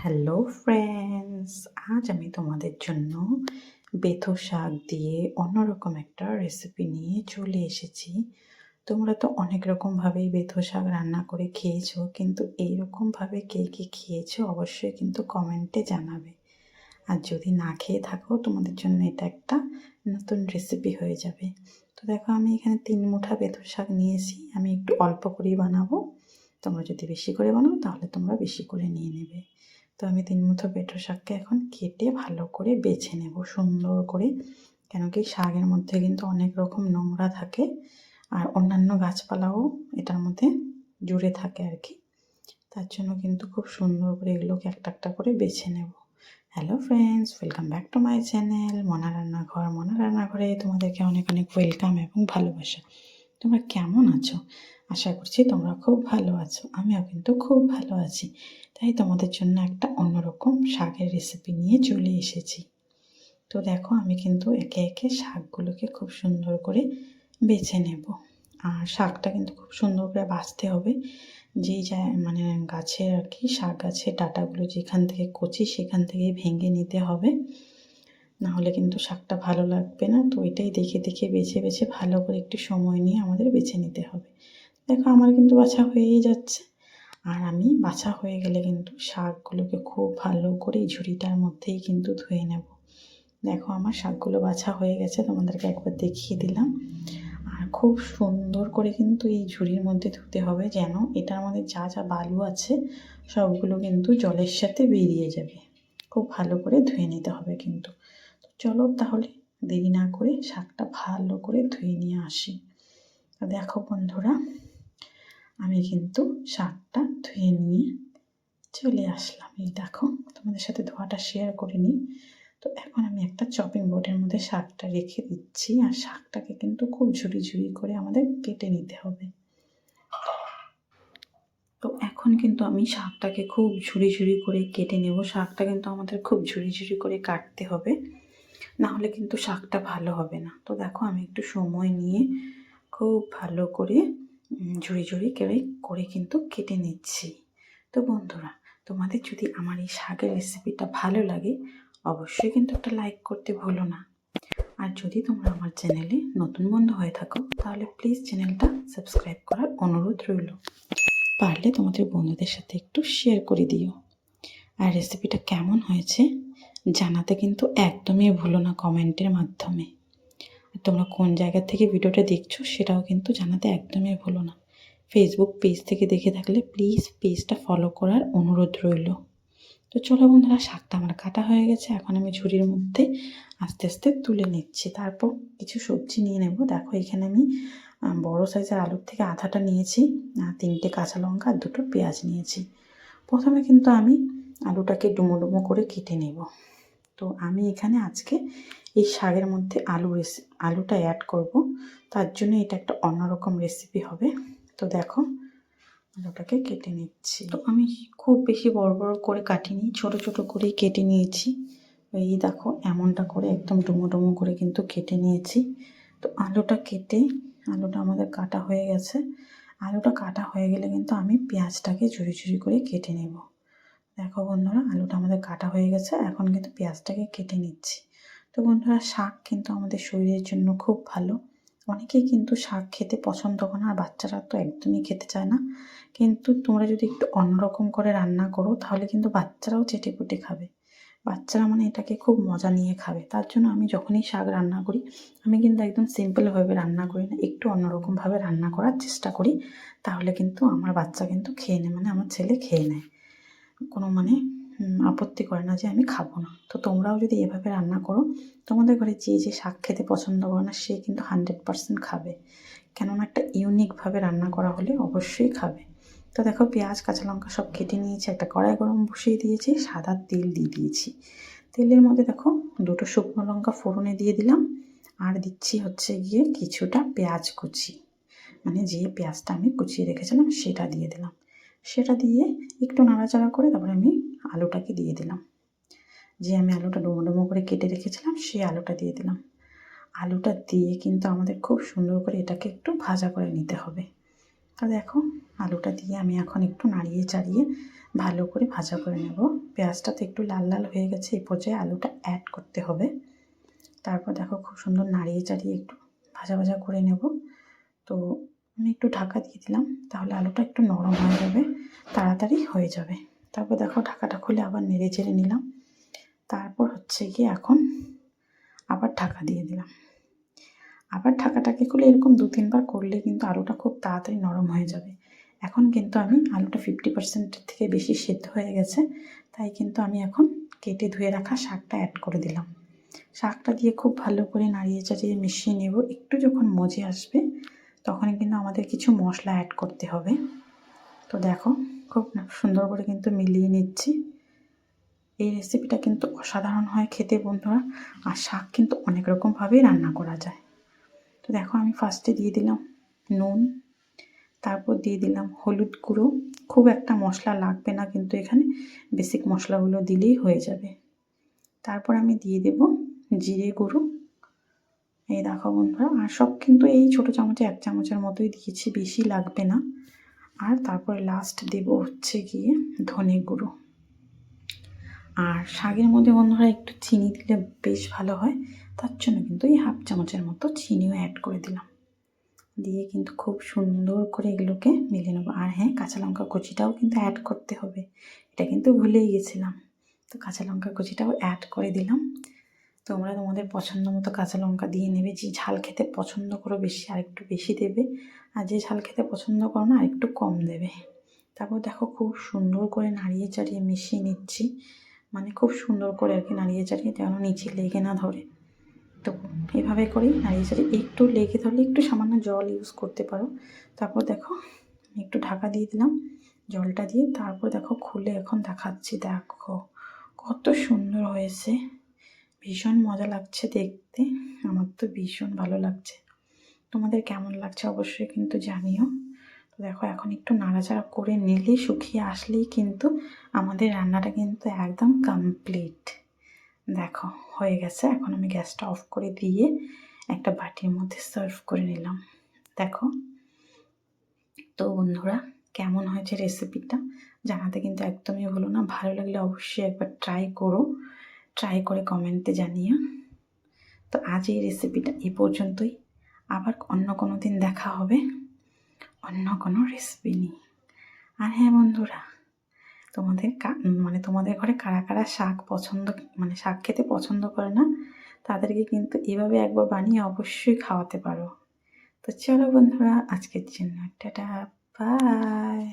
Hello friends, আজ আমি তোমাদের জন্য বেথো শাক দিয়ে অন্যরকম একটা রেসিপি নিয়ে চলে এসেছি। তোমরা তো অনেক রকমভাবেই বেথো শাক রান্না করে খেয়েছো, কিন্তু এইরকমভাবে কে কে খেয়েছো অবশ্যই কিন্তু কমেন্টে জানাবে। আর যদি না খেয়ে থাকো, তোমাদের জন্য এটা একটা নতুন রেসিপি হয়ে যাবে। তো দেখো, আমি এখানে 3 মুঠা বেথো শাক নিয়েছি। আমি একটু অল্প করেই বানাবো, তোমরা যদি বেশি করে বানাও তাহলে তোমরা বেশি করে নিয়ে নেবে। তো আমি 3 মুঠো বেথো শাককে এখন কেটে ভালো করে বেছে নেব সুন্দর করে, কেন কি শাকের মধ্যে কিন্তু অনেক রকম নোংরা থাকে আর অন্যান্য গাছপালাও এটার মধ্যে জুড়ে থাকে আর কি। তার জন্য কিন্তু খুব সুন্দর করে এগুলোকে একটা একটা করে বেছে নেব। Hello friends, welcome back to my channel মনা রান্নাঘর। মনা রান্নাঘরে তোমাদেরকে অনেক অনেক ওয়েলকাম এবং ভালোবাসা। তোমরা কেমন আছো? আশা করছি তোমরা খুব ভালো আছো। আমিও কিন্তু খুব ভালো আছি। তাই তোমাদের জন্য একটা অন্যরকম শাকের রেসিপি নিয়ে চলে এসেছি। তো দেখো, আমি কিন্তু একে একে শাকগুলোকে খুব সুন্দর করে বেছে নেব। আর শাকটা কিন্তু খুব সুন্দর করে বাছতে হবে। যেই মানে গাছের আর কি, শাক গাছের ডাঁটাগুলো যেখান থেকে কচি সেখান থেকেই ভেঙে নিতে হবে, নাহলে কিন্তু শাকটা ভালো লাগবে না। তো এটাই দেখে দেখে বেছে বেছে ভালো করে একটু সময় নিয়ে আমাদের বেছে নিতে হবে। দেখো, আমার কিন্তু বাছা হয়েই যাচ্ছে। আর আমি বাছা হয়ে গেলে কিন্তু শাকগুলোকে খুব ভালো করে এই ঝুড়িটার মধ্যেই কিন্তু ধুয়ে নেব। দেখো, আমার শাকগুলো বাছা হয়ে গেছে, তোমাদেরকে একবার দেখিয়ে দিলাম। আর খুব সুন্দর করে কিন্তু এই ঝুড়ির মধ্যে ধুতে হবে, যেন এটার মধ্যে যা যা বালু আছে সবগুলো কিন্তু জলের সাথে বেরিয়ে যাবে। খুব ভালো করে ধুয়ে নিতে হবে কিন্তু। তো চলো তাহলে দেরি না করে শাকটা ভালো করে ধুয়ে নিয়ে আসি। দেখো বন্ধুরা, আমি কিন্তু শাকটা ধুয়ে নিয়ে চলে আসলাম। এই দেখো, তোমাদের সাথে ধোয়াটা শেয়ার করে নিই। তো এখন আমি একটা চপিং বোর্ডের মধ্যে শাকটা রেখে দিচ্ছি। আর শাকটাকে কিন্তু খুব ঝুড়ি ঝুড়ি করে আমাদের কেটে নিতে হবে। তো এখন কিন্তু আমি শাকটাকে খুব ঝুড়ি ঝুড়ি করে কেটে নেব। শাকটা কিন্তু আমাদের খুব ঝুড়ি ঝুড়ি করে কাটতে হবে, না হলে কিন্তু শাকটা ভালো হবে না। তো দেখো, আমি একটু সময় নিয়ে খুব ভালো করে ঝুড়ি ঝুড়ি করে কিন্তু কেটে নিচ্ছি। তো বন্ধুরা, তোমাদের যদি আমার এই শাকের রেসিপিটা ভালো লাগে অবশ্যই কিন্তু একটা লাইক করতে ভুলো না। আর যদি তোমরা আমার চ্যানেলে নতুন বন্ধু হয়ে থাকো তাহলে প্লিজ চ্যানেলটা সাবস্ক্রাইব করার অনুরোধ রইল। পারলে তোমাদের বন্ধুদের সাথে একটু শেয়ার করে দিও। আর রেসিপিটা কেমন হয়েছে জানাতে কিন্তু একদমই ভুলো না কমেন্টের মাধ্যমে। আর তোমরা কোন জায়গা থেকে ভিডিওটা দেখছো সেটাও কিন্তু জানাতে একদমই ভুলো না। ফেসবুক পেজ থেকে দেখে থাকলে প্লিজ পেজটা ফলো করার অনুরোধ রইল। তো চলো বন্ধুরা, শাকটা আমার কাটা হয়ে গেছে। এখন আমি ঝুড়ির মধ্যে আস্তে আস্তে তুলে নিচ্ছি। তারপর কিছু সবজি নিয়ে নেব। দেখো, এখানে আমি বড় সাইজের আলুর থেকে আধাটা নিয়েছি, 3টে কাঁচা লঙ্কা আর 2টো পেঁয়াজ নিয়েছি। প্রথমে কিন্তু আমি আলুটাকে ডুমো ডুমো করে কেটে নেব। তো আমি এখানে আজকে এই শাকের মধ্যে আলুটা অ্যাড করব, তার জন্য এটা একটা অন্যরকম রেসিপি হবে। তো দেখো, আলুটাকে কেটে নিচ্ছি। তো আমি খুব বেশি বড় বড় করে কাটিনি, ছোট ছোট করেই কেটে নিয়েছি। এই দেখো, এমনটা করে একদম ডুমো ডুমো করে কিন্তু কেটে নিয়েছি। তো আলুটা আমাদের কাটা হয়ে গেছে। আলুটা কাটা হয়ে গেলে কিন্তু আমি পেঁয়াজটাকে ঝুড়ি ঝুড়ি করে কেটে নেব। দেখো বন্ধুরা, আলুটা আমাদের কাটা হয়ে গেছে, এখন কিন্তু পেঁয়াজটাকে কেটে নিচ্ছি। তো বন্ধুরা, শাক কিন্তু আমাদের শরীরের জন্য খুব ভালো। অনেকেই কিন্তু শাক খেতে পছন্দ করে না, আর বাচ্চারা তো একদমই খেতে চায় না। কিন্তু তোমরা যদি একটু অন্যরকম করে রান্না করো তাহলে কিন্তু বাচ্চারাও চেটেপুটে খাবে। বাচ্চারা মানে এটাকে খুব মজা নিয়ে খাবে। তার জন্য আমি যখনই শাক রান্না করি আমি কিন্তু একদম সিম্পলভাবে রান্না করি না, একটু অন্যরকমভাবে রান্না করার চেষ্টা করি। তাহলে কিন্তু আমার বাচ্চা কিন্তু খেয়ে নেয়, মানে আমার ছেলে খেয়ে নেয়, কোনো মানে আপত্তি করে না যে আমি খাবো না। তো তোমরাও যদি এভাবে রান্না করো, তোমাদের ঘরে যে যে শাক খেতে পছন্দ করে না সে কিন্তু 100% খাবে, কেননা একটা ইউনিকভাবে রান্না করা হলে অবশ্যই খাবে। তো দেখো, পেঁয়াজ কাঁচা লঙ্কা সব কেটে নিয়েছি, একটা কড়াই গরম বসিয়ে দিয়েছি, সাদা তেল দিয়ে দিয়েছি। তেলের মধ্যে দেখো 2টো শুকনো লঙ্কা ফোড়নে দিয়ে দিলাম, আর দিচ্ছি হচ্ছে গিয়ে কিছুটা পেঁয়াজ কুচি, মানে যে পেঁয়াজটা আমি কুচিয়ে রেখেছিলাম সেটা দিয়ে দিলাম। সেটা দিয়ে একটু নাড়াচাড়া করে তারপরে আমি আলুটাকে দিয়ে দিলাম। যে আমি আলুটা ডুমো ডুমো করে কেটে রেখেছিলাম সেই আলুটা দিয়ে দিলাম। আলুটা দিয়ে কিন্তু আমাদের খুব সুন্দর করে এটাকে একটু ভাজা করে নিতে হবে। তা দেখো, আলুটা দিয়ে আমি এখন একটু নাড়িয়ে চাড়িয়ে ভালো করে ভাজা করে নেব। পেঁয়াজটা তো একটু লাল লাল হয়ে গেছে, এই পর্যায়ে আলুটা অ্যাড করতে হবে। তারপর দেখো খুব সুন্দর নাড়িয়ে চাড়িয়ে একটু ভাজা ভাজা করে নেব। তো আমি একটু ঢাকা দিয়ে দিলাম, তাহলে আলুটা একটু নরম হয়ে যাবে, তাড়াতাড়ি হয়ে যাবে। তারপর দেখো ঢাকাটা খুলে আবার নেড়ে চেড়ে নিলাম। তারপর হচ্ছে গিয়ে এখন আবার ঢাকা দিয়ে দিলাম। আবার ঢাকাটাকে খুলে এরকম 2-3 বার করলে কিন্তু আলুটা খুব তাড়াতাড়ি নরম হয়ে যাবে। এখন কিন্তু আমি আলুটা 50% থেকে বেশি সেদ্ধ হয়ে গেছে, তাই কিন্তু আমি এখন কেটে ধুয়ে রাখা শাকটা অ্যাড করে দিলাম। শাকটা দিয়ে খুব ভালো করে নাড়িয়ে চাড়িয়ে মিশিয়ে নেব। একটু যখন মজে আসবে তখনই কিন্তু আমাদের কিছু মশলা অ্যাড করতে হবে। তো দেখো খুব সুন্দর করে কিন্তু মিলিয়ে নিচ্ছি। এই রেসিপিটা কিন্তু অসাধারণ হয় খেতে বন্ধুরা, আর শাক কিন্তু অনেক রকমভাবেই রান্না করা যায়। তো দেখো আমি ফার্স্টে দিয়ে দিলাম নুন, তারপর দিয়ে দিলাম হলুদ গুঁড়ো। খুব একটা মশলা লাগবে না, কিন্তু এখানে বেসিক মশলাগুলো দিলেই হয়ে যাবে। তারপর আমি দিয়ে দেব জিরে গুঁড়ো, এই দেখো বন্ধুরা, আর সব কিন্তু এই ছোটো চামচে 1 চামচের মতোই দিয়েছি, বেশি লাগবে না। আর তারপরে লাস্ট দেব হচ্ছে গিয়ে ধনে গুঁড়ো। আর শাকের মধ্যে বন্ধুরা একটু চিনি দিলে বেশ ভালো হয়, তার জন্য কিন্তু এই 1/2 চামচের মতো চিনিও অ্যাড করে দিলাম। দিয়ে কিন্তু খুব সুন্দর করে এগুলোকে মিলিয়ে নেবো। আর হ্যাঁ, কাঁচা লঙ্কা কুচিটাও কিন্তু অ্যাড করতে হবে, এটা কিন্তু ভুলেই গেছিলাম। তো কাঁচা লঙ্কা কুচিটাও অ্যাড করে দিলাম। তোমরা তোমাদের পছন্দ মতো কাঁচা লঙ্কা দিয়ে নেবে। যে ঝাল খেতে পছন্দ করো বেশি আর একটু বেশি দেবে, আর যে ঝাল খেতে পছন্দ করো না আর একটু কম দেবে। তারপর দেখো খুব সুন্দর করে নাড়িয়ে চাড়িয়ে মিশিয়ে নিচ্ছি, মানে খুব সুন্দর করে আর কি নাড়িয়ে চাড়িয়ে, যেন নিচে লেগে না ধরে। তো এভাবে করেই নাড়িয়ে চাড়িয়ে, একটু লেগে ধরলে একটু সামান্য জল ইউজ করতে পারো। তারপর দেখো একটু ঢাকা দিয়ে দিলাম জলটা দিয়ে। তারপর দেখো খুলে এখন দেখাচ্ছি, দেখো কত সুন্দর হয়েছে, ভীষণ মজা লাগছে দেখতে। আমার তো ভীষণ ভালো লাগছে, তোমাদের কেমন লাগছে অবশ্যই কিন্তু জানিও। তো দেখো এখন একটু নাড়াচাড়া করে নিলে, শুকিয়ে আসলেই কিন্তু আমাদের রান্নাটা কিন্তু একদম কমপ্লিট। দেখো হয়ে গেছে। এখন আমি গ্যাসটা অফ করে দিয়ে একটা বাটির মধ্যে সার্ভ করে নিলাম। দেখো তো বন্ধুরা, কেমন হয়েছে রেসিপিটা জানাতে কিন্তু একদমই ভুলো না। ভালো লাগলে অবশ্যই একবার ট্রাই করো, ট্রাই করে কমেন্টে জানিও। তো আজ এই রেসিপিটা এই পর্যন্তই, আবার অন্য কোনো দিন দেখা হবে অন্য কোনো রেসিপি নিয়ে। আর হ্যাঁ বন্ধুরা, তোমাদের ঘরে কারা কারা শাক পছন্দ, মানে শাক খেতে পছন্দ করে না, তাদেরকে কিন্তু এভাবে একবার বানিয়ে অবশ্যই খাওয়াতে পারো। তো চলো বন্ধুরা, আজকের জন্য টাটা, বাই।